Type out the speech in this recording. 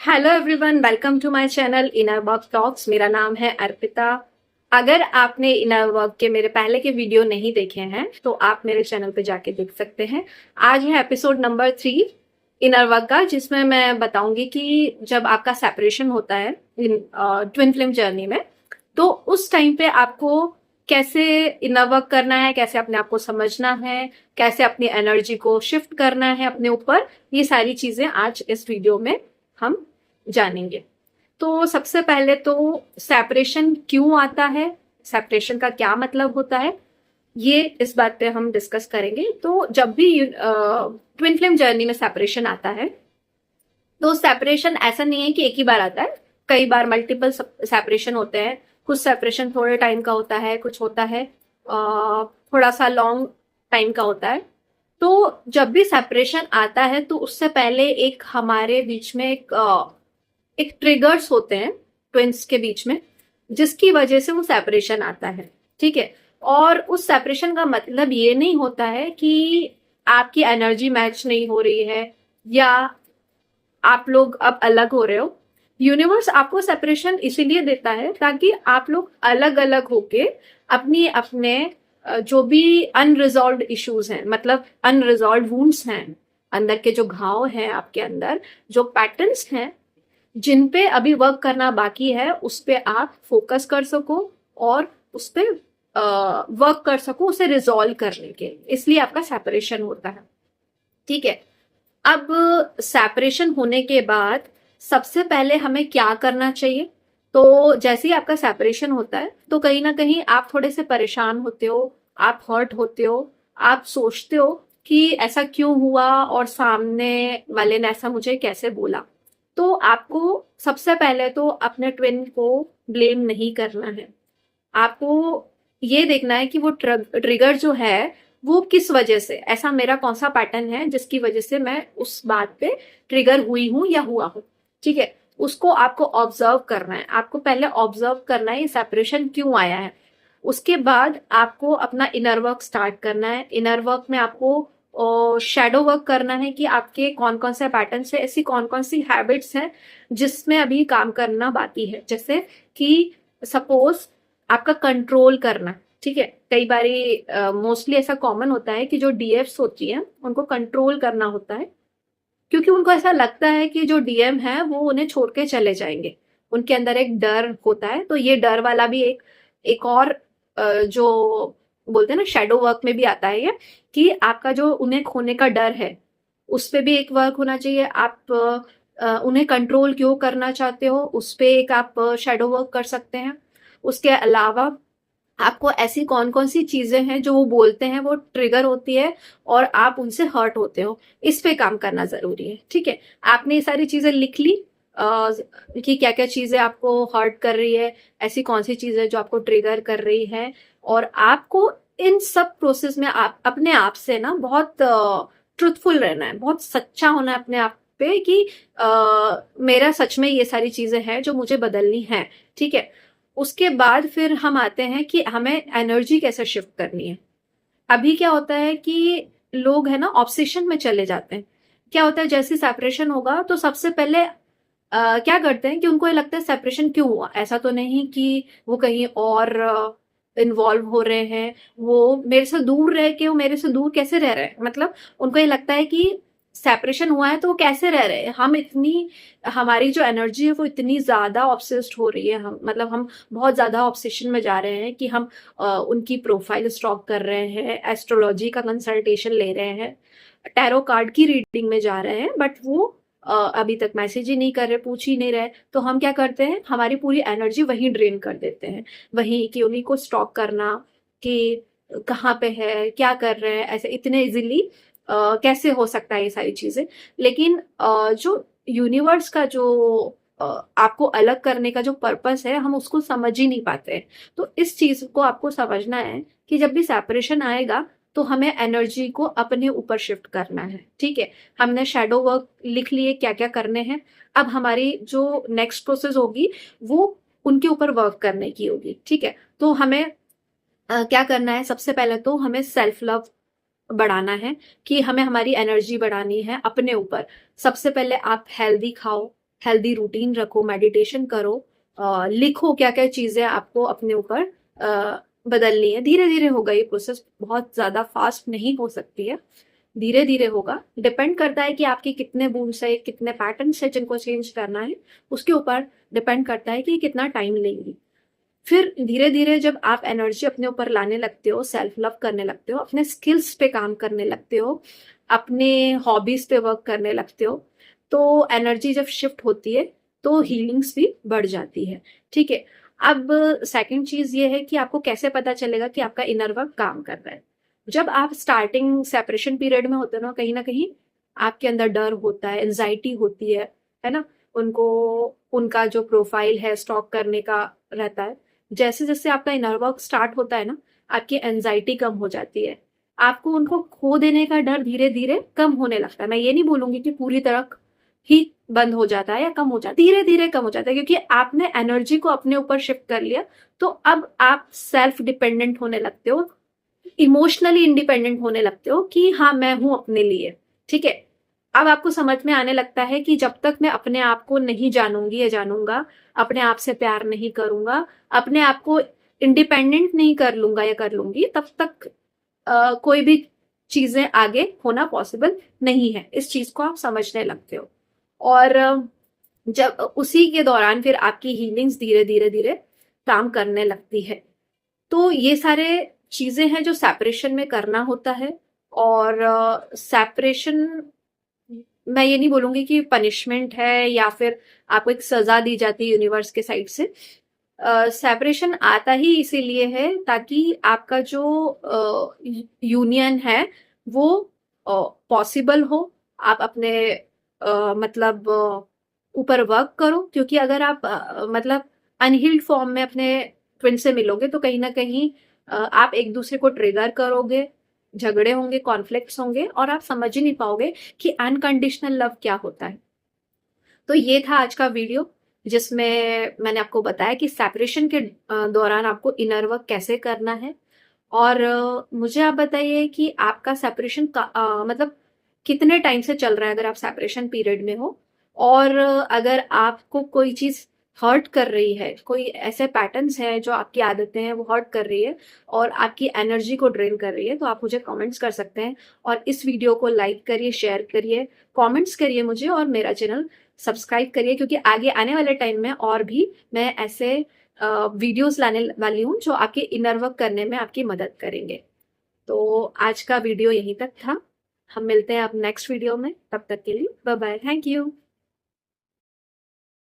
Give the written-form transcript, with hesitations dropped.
Hello everyone, welcome to my channel inner work talks. मेरा नाम है अर्पिता। अगर आपने इनर वर्क के मेरे पहले के वीडियो नहीं देखे हैं तो आप मेरे चैनल पे जाके देख सकते हैं। आज है एपिसोड नंबर 3 इनर वर्क का, जिसमें मैं बताऊंगी कि जब आपका सेपरेशन होता है ट्विन फ्लेम जर्नी में, तो उस टाइम पे आपको कैसे इनर वर्क करना है, कैसे अपने आप को समझना है, कैसे अपनी एनर्जी को शिफ्ट करना है अपने ऊपर। ये सारी चीजें आज इस वीडियो में हम जानेंगे। तो सबसे पहले तो सेपरेशन क्यों आता है, सेपरेशन का क्या मतलब होता है, ये इस बात पे हम डिस्कस करेंगे। तो जब भी ट्विन फ्लेम जर्नी में सेपरेशन आता है, तो सेपरेशन ऐसा नहीं है कि एक ही बार आता है, कई बार मल्टीपल सेपरेशन होते हैं। कुछ सेपरेशन थोड़े टाइम का होता है, कुछ होता है थोड़ा सा लॉन्ग टाइम का होता है। तो जब भी सेपरेशन आता है तो उससे पहले एक हमारे बीच में एक ट्रिगर्स होते हैं ट्विंस के बीच में, जिसकी वजह से वो सेपरेशन आता है। ठीक है। और उस सेपरेशन का मतलब ये नहीं होता है कि आपकी एनर्जी मैच नहीं हो रही है या आप लोग अब अलग हो रहे हो। यूनिवर्स आपको सेपरेशन इसीलिए देता है ताकि आप लोग अलग अलग होके अपनी अपने जो भी अनरिजॉल्व इश्यूज हैं, मतलब अनरिजॉल्व वुंड्स हैं, अंदर के जो घाव हैं आपके अंदर, जो पैटर्न्स हैं जिन पे अभी वर्क करना बाकी है, उस पे आप फोकस कर सको और उस पे वर्क कर सको, उसे रिजॉल्व करने के लिए। इसलिए आपका सेपरेशन होता है। ठीक है। अब सेपरेशन होने के बाद सबसे पहले हमें क्या करना चाहिए? तो जैसे ही आपका सेपरेशन होता है तो कहीं ना कहीं आप थोड़े से परेशान होते हो, आप हर्ट होते हो, आप सोचते हो कि ऐसा क्यों हुआ और सामने वाले ने ऐसा मुझे कैसे बोला। तो आपको सबसे पहले तो अपने ट्विन को ब्लेम नहीं करना है। आपको ये देखना है कि वो ट्रिगर जो है वो किस वजह से, ऐसा मेरा कौन सा पैटर्न है जिसकी वजह से मैं उस बात पे ट्रिगर हुई हूं या हुआ हूं। ठीक है। उसको आपको ऑब्जर्व करना है। आपको पहले ऑब्जर्व करना है ये सेपरेशन क्यों आया है। उसके बाद आपको अपना इनर वर्क स्टार्ट करना है। इनर वर्क में आपको शेडो वर्क करना है कि आपके कौन कौन से पैटर्न है, ऐसी कौन कौन सी हैबिट्स हैं जिसमें अभी काम करना बाकी है। जैसे कि सपोज आपका कंट्रोल करना। ठीक है। कई बारी मोस्टली ऐसा कॉमन होता है कि जो डीएफ्स होती हैं उनको कंट्रोल करना होता है, क्योंकि उनको ऐसा लगता है कि जो डीएम है वो उन्हें छोड़ के चले जाएंगे। उनके अंदर एक डर होता है। तो ये डर वाला भी एक और जो बोलते हैं ना, शेडो वर्क में भी आता है ये, कि आपका जो उन्हें खोने का डर है उस पे भी एक वर्क होना चाहिए। आप उन्हें कंट्रोल क्यों करना चाहते हो, उस पे एक आप शेडो वर्क कर सकते हैं। उसके अलावा आपको ऐसी कौन कौन सी चीजें हैं जो वो बोलते हैं वो ट्रिगर होती है और आप उनसे हर्ट होते हो, इस पे काम करना जरूरी है। ठीक है। आपने ये सारी चीजें लिख ली कि क्या क्या चीजें आपको हर्ट कर रही है, ऐसी कौन सी चीजें जो आपको ट्रिगर कर रही है। और आपको इन सब प्रोसेस में आप अपने आप से ना बहुत ट्रुथफुल रहना है, बहुत सच्चा होना है अपने आप पे कि मेरा सच में ये सारी चीजें हैं जो मुझे बदलनी है। ठीक है। उसके बाद फिर हम आते हैं कि हमें एनर्जी कैसे शिफ्ट करनी है। अभी क्या होता है कि लोग है ना ऑब्सेशन में चले जाते हैं। क्या होता है, जैसे सेपरेशन होगा तो सबसे पहले क्या करते हैं कि उनको ये लगता है सेपरेशन क्यों हुआ, ऐसा तो नहीं कि वो कहीं और इन्वॉल्व हो रहे हैं, वो मेरे से दूर रह के, वो मेरे से दूर कैसे रह रहे हैं। मतलब उनको ये लगता है कि सेपरेशन हुआ है तो वो कैसे रह रहे हैं, हम इतनी, हमारी जो एनर्जी है वो इतनी ज्यादा ऑब्सेस्ड हो रही है, हम मतलब हम बहुत ज्यादा ऑब्सेशन में जा रहे हैं कि हम उनकी प्रोफाइल स्टॉक कर रहे हैं, एस्ट्रोलॉजी का कंसल्टेशन ले रहे हैं, टैरो कार्ड की रीडिंग में जा रहे हैं, बट वो अभी तक मैसेज ही नहीं कर रहे, पूछ ही नहीं रहे। तो हम क्या करते हैं, हमारी पूरी एनर्जी वहीं ड्रेन कर देते हैं, वहीं कि उन्हीं को स्टॉक करना कि कहाँ पे है, क्या कर रहे हैं, ऐसे इतने इजीली कैसे हो सकता है ये सारी चीजें। लेकिन जो यूनिवर्स का जो आपको अलग करने का जो पर्पस है, हम उसको समझ ही नहीं पाते हैं। तो इस चीज को आपको समझना है कि जब भी सेपरेशन आएगा तो हमें एनर्जी को अपने ऊपर शिफ्ट करना है। ठीक है। हमने शेडो वर्क लिख लिए क्या क्या करने हैं। अब हमारी जो नेक्स्ट प्रोसेस होगी वो उनके ऊपर वर्क करने की होगी। ठीक है। तो हमें क्या करना है, सबसे पहले तो हमें सेल्फ लव बढ़ाना है कि हमें हमारी एनर्जी बढ़ानी है अपने ऊपर। सबसे पहले आप हेल्दी खाओ, हेल्दी रूटीन रखो, मेडिटेशन करो, लिखो क्या क्या चीजें आपको अपने ऊपर बदलनी है। धीरे धीरे होगा ये प्रोसेस, बहुत ज्यादा फास्ट नहीं हो सकती है, धीरे धीरे होगा। डिपेंड करता है कि आपके कितने बून्स है, कितने पैटर्न्स है जिनको चेंज करना है, उसके ऊपर डिपेंड करता है कि कितना टाइम लेंगी। फिर धीरे धीरे जब आप एनर्जी अपने ऊपर लाने लगते हो, सेल्फ लव करने लगते हो, अपने स्किल्स पे काम करने लगते हो, अपने हॉबीज पे वर्क करने लगते हो, तो एनर्जी जब शिफ्ट होती है तो हीलिंग्स भी बढ़ जाती है। ठीक है। अब सेकंड चीज ये है कि आपको कैसे पता चलेगा कि आपका इनर वर्क काम कर रहा है। जब आप स्टार्टिंग सेपरेशन पीरियड में होते हो ना कहीं आपके अंदर डर होता है, एंजाइटी होती है ना। उनको उनका जो प्रोफाइल है स्टॉक करने का रहता है। जैसे जैसे आपका इनर वर्क स्टार्ट होता है ना, आपकी एंजाइटी कम हो जाती है, आपको उनको खो देने का डर धीरे धीरे कम होने लगता है। मैं ये नहीं बोलूंगी कि पूरी तरह ही बंद हो जाता है या कम हो जाता है, धीरे धीरे कम हो जाता है, क्योंकि आपने एनर्जी को अपने ऊपर शिफ्ट कर लिया। तो अब आप सेल्फ डिपेंडेंट होने लगते हो, इमोशनली इंडिपेंडेंट होने लगते हो कि हाँ मैं हूं अपने लिए। ठीक है। अब आपको समझ में आने लगता है कि जब तक मैं अपने आप को नहीं जानूंगी या जानूंगा, अपने आप से प्यार नहीं करूंगा, अपने आप को इंडिपेंडेंट नहीं कर लूंगा या कर लूंगी, तब तक कोई भी चीजें आगे होना पॉसिबल नहीं है। इस चीज को आप समझने लगते हो। और जब उसी के दौरान फिर आपकी हीलिंग्स धीरे धीरे धीरे काम करने लगती है। तो ये सारे चीजें हैं जो सेपरेशन में करना होता है। और सेपरेशन, मैं ये नहीं बोलूंगी कि पनिशमेंट है या फिर आपको एक सजा दी जाती है यूनिवर्स के साइड से। सेपरेशन आता ही इसीलिए है ताकि आपका जो यूनियन है वो पॉसिबल हो। आप अपने मतलब ऊपर वर्क करो, क्योंकि अगर आप मतलब अनहील्ड फॉर्म में अपने ट्विन से मिलोगे तो कहीं ना कहीं आप एक दूसरे को ट्रिगर करोगे, झगड़े होंगे, कॉन्फ्लिक्ट्स होंगे, और आप समझ ही नहीं पाओगे कि अनकंडीशनल लव क्या होता है। तो ये था आज का वीडियो, जिसमें मैंने आपको बताया कि सेपरेशन के दौरान आपको इनर वर्क कैसे करना है। और मुझे आप बताइए कि आपका सेपरेशन का मतलब कितने टाइम से चल रहा है, अगर आप सेपरेशन पीरियड में हो। और अगर आपको कोई चीज हर्ट कर रही है, कोई ऐसे पैटर्न्स हैं जो आपकी आदतें हैं वो हर्ट कर रही है और आपकी एनर्जी को ड्रेन कर रही है, तो आप मुझे कमेंट्स कर सकते हैं। और इस वीडियो को लाइक करिए, शेयर करिए, कमेंट्स करिए मुझे, और मेरा चैनल सब्सक्राइब करिए, क्योंकि आगे आने वाले टाइम में और भी मैं ऐसे वीडियोस लाने वाली हूँ जो आपके इनर वर्क करने में आपकी मदद करेंगे। तो आज का वीडियो यहीं तक था। हम मिलते हैं अब नेक्स्ट वीडियो में, तब तक के लिए बाय बाय, थैंक यू।